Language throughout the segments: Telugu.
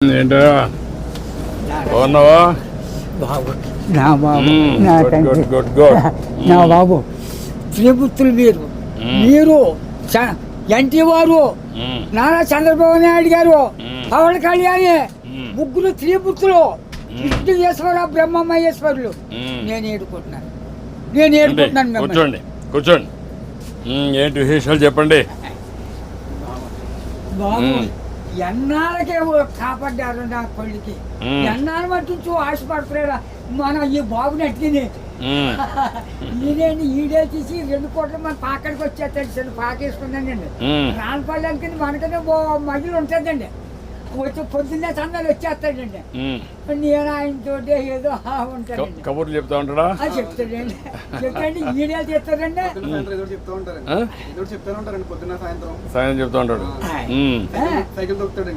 ఏంటో బాగున్నావా? బాబు నా బాబు నా గుడ్ తండ్రి గుడ్ గుడ్ గుడ్. నా బాబు త్రిపుత్రులు మీరు ఎన్టీ వారు నారా చంద్రబాబు నాయుడు గారు పవన్ కళ్యాణి ముగ్గురు త్రిపుత్రులు విష్ణుయేశ్వర బ్రహ్మమహేశ్వరులు నేను ఏడుకుంటున్నాను మిమ్మల్ని. కూర్చోండి కూర్చోండి. ఏంటి విశేషాలు చెప్పండి. బాబు ఎన్నాళ్ళకే కాపాడ్డారు నా కొడుకి. ఎన్నాళ్ళ మట్టించు ఆశపడుతున్నాడా మన ఈ బాబుని అట్టిని ఈడేంటి ఈడే తీసి 2 కోట్ల మన పాకడికి వచ్చేస్తాడు సార్. పాకేసుకున్నానండి రానపల్లి మనకనే మహిళ ఉంటుందండి. వచ్చి పొద్దున్నే సందాలు వచ్చేస్తాడండి. నేను ఆయనతో ఏదో ఉంటానండి. కబుర్లు చెప్తా ఉంటాడా? చెప్తాడండి. చెప్తాండి ఈడే చెప్తాడండి. సాయం చెప్తా ఉంటాడు. సైకిల్ తొక్కుతాడు.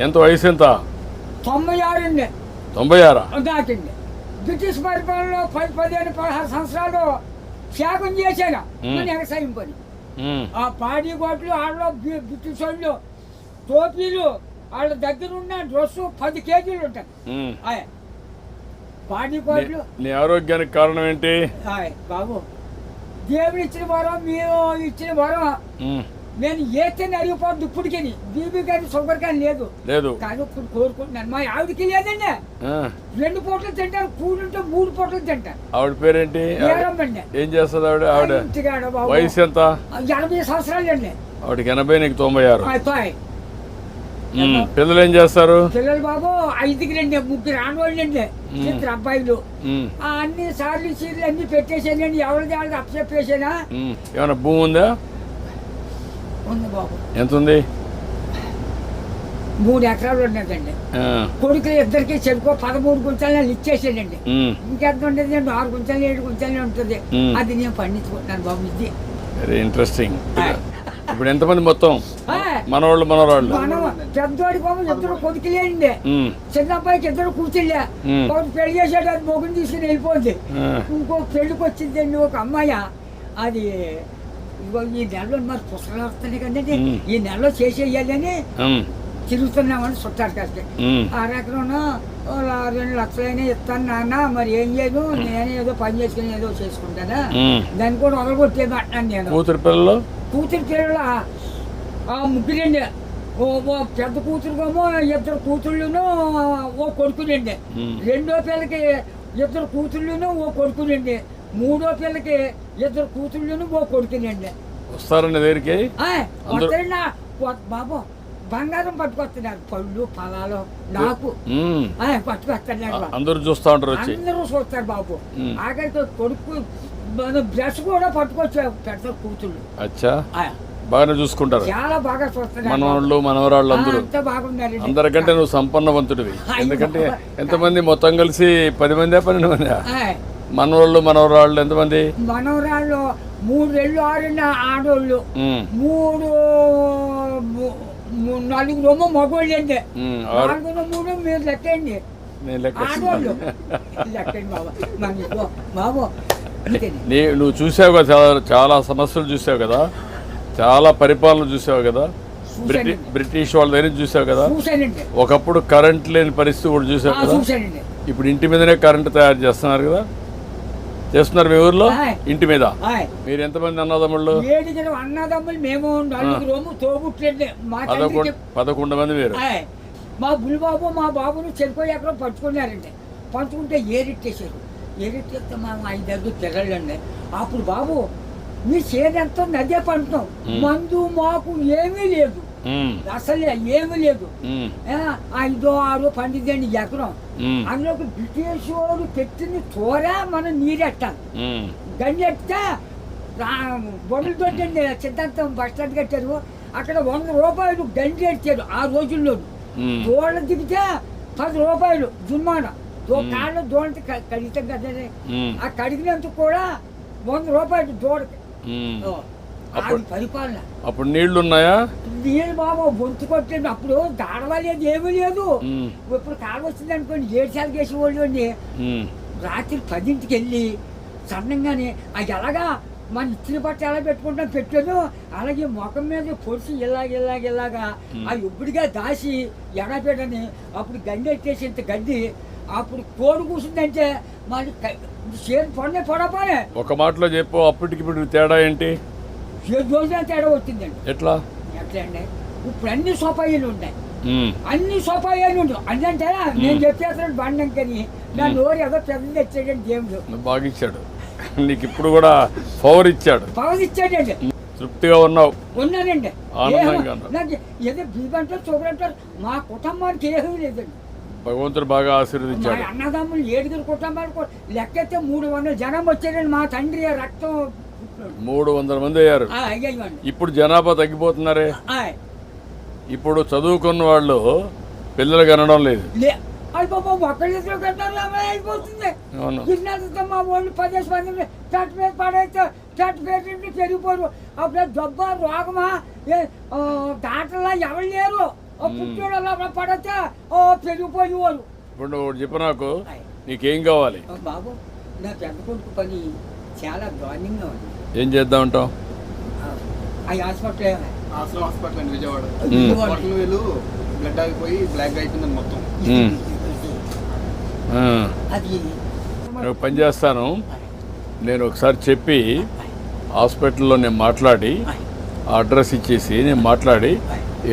ఎంత వయసు ఎంత? 96 అండి. 96 దాకండి. బ్రిటిష్ పరిపాలనలో 15-16 సంవత్సరాలు త్యాగం చేశాను మన వ్యవసాయం పని. ఆ పాడి గోట్లు వాళ్ళలో బ్రిటిష్ వాళ్ళు టోపీలు వాళ్ళ దగ్గర ఉన్న డ్రెస్సు 10 కేజీలు ఉంటాయి. పాడి గోట్లు. నీ ఆరోగ్యానికి కారణం ఏంటి బాబు? దేవుడు ఇచ్చిన వరం, మీరు ఇచ్చిన వరం. నేను ఏతేనే అరిగిపోద్దు ఇప్పటికి. బీబీ కానీ షుగర్ కానీ లేదు లేదు కానీ ఇప్పుడు కోరుకుంటున్నాను. మా ఆవిడకి లేదండి. 2 పూటలు తింటారు. కూడుంటే 3 పూటలు తింటారు. ఆవిడ పేరేంటి? ఏం చేస్తుంది ఆవిడ? వయసు ఎంత? 80 సంవత్సరాలు అండి. ఆవిడకి 80, నీకు 96. పిల్లలు ఏం చేస్తారు? పిల్లలు బాబు 5కి 3 ఆడవాళ్ళండి. 2 అబ్బాయిలు. అన్ని సార్లు సీర్లు అన్ని పెట్టేసానండి. ఎవరిది వాళ్ళకి అప్పచెప్పేసానా. ఏమైనా భూమి ఉందా? ఉంది బాబు. ఎంత ఉంది? 3 ఎకరాలు ఉన్నదండి. కొడుకులు ఇద్దరికి చెరుకో 13 గుంటలు ఇచ్చేసానండి. ఇంకెంత ఉండేది? 6 గుంటలు 7 గుంటలే ఉంటుంది. అది నేను పండించుకుంటున్నాను బాబు. ఇది వెరీ ఇంట్రెస్టింగ్. ఇప్పుడు ఎంతమంది మొత్తం మనవాళ్ళు మనవరాళ్ళు? పెద్దోడి బాబు 2 కొడుకులేండి. చిన్న అబ్బాయికి 2 కూతుళ్ళే. ఒకటి పెళ్లి చేసాడు, అది మొగుని తీసుకుని వెళ్ళిపోయింది. ఇంకో పెళ్లికి వచ్చిందండి ఒక అమ్మాయి. అది ఈ నెలలో మరి పుస్తకాలు వస్తున్నాయి కదండి. ఈ నెలలో చేసేయాలని తిరుగుతున్నామని చుట్టారు కాస్త. 6 ఎకరం 2 లక్షలైనా ఇస్తాను నాన్న, మరి ఏం చేయదు, నేనే ఏదో పని చేసుకుని ఏదో చేసుకుంటానా, దాన్ని కూడా వదలగొట్టేది అంటున్నాను నేను. కూతురు పిల్లలు 3 ఓ పెద్ద కూతురుకేమో 2 కూతుళ్ళును ఓ కొడుకునండి. 2వ పిల్లకి 2 కూతుళ్ళును ఓ కొడుకునండి. 3వ పిల్లకి 2 కూతుళ్ళును ఓ కొడుకునండి. వస్తారండి దగ్గరికి బాబు. బంగారం పట్టుకొస్తున్నారు, పళ్ళు ఫలాలు నాకు పట్టుకొస్తున్నారు. అందరూ చూస్తా ఉంటారు, అందరూ చూస్తారు బాబు. ఆఖరికి కొడుకు బ్రష్ కూడా పట్టుకొచ్చారు పెద్ద కూతుళ్ళు. బాగానే చూసుకుంటారు. చాలా బాగా చూస్తున్నారు. మనవాళ్ళు మనవరాళ్ళు అందరూ బాగున్నారు. అందరికంటే నువ్వు సంపన్నవంతుడివి. ఎందుకంటే ఎంతమంది మొత్తం కలిసి 10 మంది 12 మంది మనవాళ్ళు మనవరాళ్ళు ఎంతమంది? మనవరాళ్ళు 3 ఏళ్ళు 6 ఆడోళ్ళు, 4 మగోళ్ళు అండి. 4 3 మీరు లెక్కండి. ఆడోళ్ళు లెక్కండి బాబు. బాబు నువ్వు చూసావు కదా, చాలా సమస్యలు చూసావు కదా, చాలా పరిపాలన చూసావు కదా, బ్రిటిష్ వాళ్ళ దగ్గర చూసావు కదా. ఒకప్పుడు కరెంట్ లేని పరిస్థితి కూడా చూసావు కదా. ఇప్పుడు ఇంటి మీదనే కరెంట్ తయారు చేస్తున్నారు కదా. చేస్తున్నారు మీ ఊర్లో ఇంటి మీద. మీరు ఎంతమంది అన్నదమ్ముళ్ళు? 7 అన్నదమ్ములు. మేము 4 తోబుట్లండి. 11 మంది మీరు. మా బుల్బాబు మా బాబును చెరుకు ఎక్కడో పంచుకున్నారండి. పంచుకుంటే ఏరెట్టేశారు. ఏరెట్టేస్తే మా 5 పిల్లలండి. అప్పుడు బాబు మీ చేనంతా నదే పంటున్నాం. మందు మాకు ఏమీ లేదు, అసలే ఏమీ లేదు. 5 6 పండిద్దండి ఎకరం. అందులోకి బ్రిటిష్ వాడు పెట్టిన తోర మనం నీరెట్టాలి. గంజెట్టే బొండలతో సిద్ధాంతం బస్ స్టాండ్ కట్టారు. అక్కడ 100 రూపాయలు గంజి ఎట్టారు ఆ రోజుల్లో. దోళ్ళ దిగితే 10 రూపాయలు జుర్మానా. కాళ్ళు దోళ్ళకి కడిగితాం కదా, ఆ కడిగినందుకు కూడా 100 రూపాయలు దోడకి. పరిపాలన. అప్పుడు నీళ్లు ఉన్నాయా? నీళ్ళు బాబు బొంతు కొట్టండి. అప్పుడు దాడవలేదు, ఏమీ లేదు. ఇప్పుడు కాలం వచ్చింది అనుకోండి, 7 సార్లు చేసేవాళ్ళు అండి. రాత్రి 10ంటికి వెళ్ళి సన్నంగానే అది ఎలాగా మన ఇచ్చిన బట్ట ఎలా పెట్టుకుంటాం పెట్టాను, అలాగే ముఖం మీద పొడిచి ఇలాగా ఆ ఇప్పుడుగా దాసి ఎడపెట్టని అప్పుడు గండి ఎట్టేసి ఇంత గడ్డి అప్పుడు కోడి కూర్చుందంటే మరి చేతి పొడపోనే. ఒక మాటలో చెప్పు, అప్పటికి ఇప్పుడు తేడా ఏంటి? 7 రోజుల తేడా వచ్చిందండి. ఎట్లా అండి ఇప్పుడు అన్ని సోపాయిలు ఉన్నాయి, అన్ని సోపాయాలు ఉండవు. అంటే నేను చెప్పేస్తాను బండంకని నా నోరు ఏదో పెద్ద తెచ్చాడండి దేవుడు. బాగా ఇచ్చాడు నీకు, ఇప్పుడు కూడా పవర్ ఇచ్చాడు. ఇచ్చాడండి. తృప్తిగా ఉన్నావు? ఉన్నానండి. ఆనందంగా నాకు ఏదో బీబంటారు చూడంటారు, మా కుటుంబానికి ఏమీ లేదండి. భగవంతుడు బాగా ఆశీర్వదించాడు. మా అన్నదమ్ములు 7 కుటుంబాలు లెక్కైతే 300 జనం వచ్చారండి. మా తండ్రి రక్తం 300 మంది అయ్యారు. ఇప్పుడు జనాభా తగ్గిపోతున్నారే. ఇప్పుడు చదువుకున్న వాళ్ళు పిల్లలు కనడం లేదు. అయిపోతుంది. మా వాళ్ళు 10 మంది చెట్టు మీద పడైతే చెట్టు పేరు పెరిగిపోరు. అప్పుడు జబ్బ రోగమా దాంట్లో ఎవరు లేరు. పుట్టోడు పడితే పెరిగిపోయేవారు. ఇప్పుడు చెప్పు నాకు, నీకేం కావాలి? బాబు నా పెద్ద కొడుకు పని చాలా దారుణంగా ఉంది. ఏం చేద్దామంటావు? హాస్పిటల్ అండి విజయవాడ. వీళ్ళు బ్లడ్ ఆగిపోయి బ్లాక్ అయిపోయిందని మొత్తం. నేను పని చేస్తాను, నేను ఒకసారి చెప్పి హాస్పిటల్లో నేను మాట్లాడి అడ్రస్ ఇచ్చేసి నేను మాట్లాడి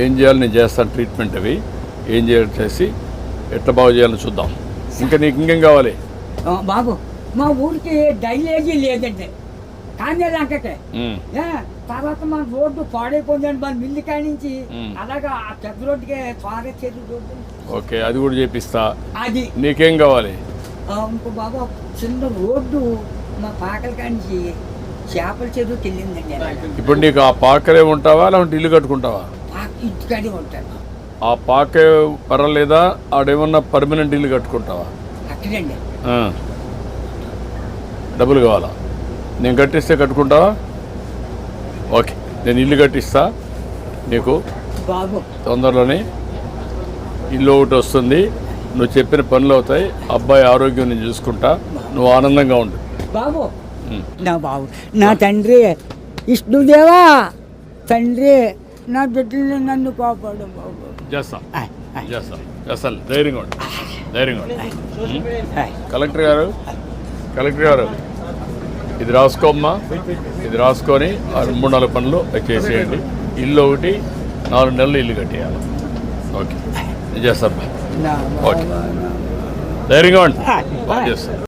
ఏం చేయాలి నేను చేస్తాను. ట్రీట్మెంట్ అవి ఏం చేయాలి చేసి ఎట్లా బాగు చేయాలని చూద్దాం. ఇంకా నీకు ఇంకేం కావాలి? బాబు మా ఊరికి డ్రైనేజీ లేదండి, కానీ లంకకే. తర్వాత మన రోడ్డు పాడైపోయిందండి, మన మిల్లి కాడి నుంచి అలాగా ఆ పెద్ద రోడ్డుకి త్వరగా చెరువు రోడ్డు. ఓకే, అది కూడా చేపిస్తా. అది నీకేం కావాలి? ఇంకో బాబు చిన్న రోడ్డు మా పాకల కాడి నుంచి చేపల చెరువుకి వెళ్ళిందండి. ఇప్పుడు నీకు ఆ పాకలే ఉంటావా లేకుంటే ఇల్లు కట్టుకుంటావా? ఇంటికాడే ఉంటాను. ఆ పాకే పర్వాలేదా? ఆడేమన్నా పర్మనెంట్ ఇల్లు కట్టుకుంటావా? అక్కడండి. డబ్బులు కావాలా? నేను కట్టిస్తే కట్టుకుంటావా? ఓకే, నేను ఇల్లు కట్టిస్తా నీకు. బాబు తొందరలోనే ఇల్లు ఒకటి వస్తుంది, నువ్వు చెప్పిన పనులు అవుతాయి, అబ్బాయి ఆరోగ్యం నేను చూసుకుంటా, నువ్వు ఆనందంగా ఉండు. బాబు నా బాబు నా తండ్రి విష్ణుదేవా, తండ్రి నా బిడ్డలు నన్ను కాపాడు బాబు. చేస్తా చేస్తా చేస్తాను, ధైర్యంగా ఉండు, ధైర్యంగా ఉండు. కలెక్టర్ గారు ఇది రాసుకోమ్మా, ఇది రాసుకొని 3-4 పనులు చేసేయండి. ఇల్లు ఒకటి 4 నెలలు ఇల్లు కట్టేయాలి. ఓకే, నేను చేస్తాను. ఓకే, ధైర్యంగా ఉండి చేస్తాను.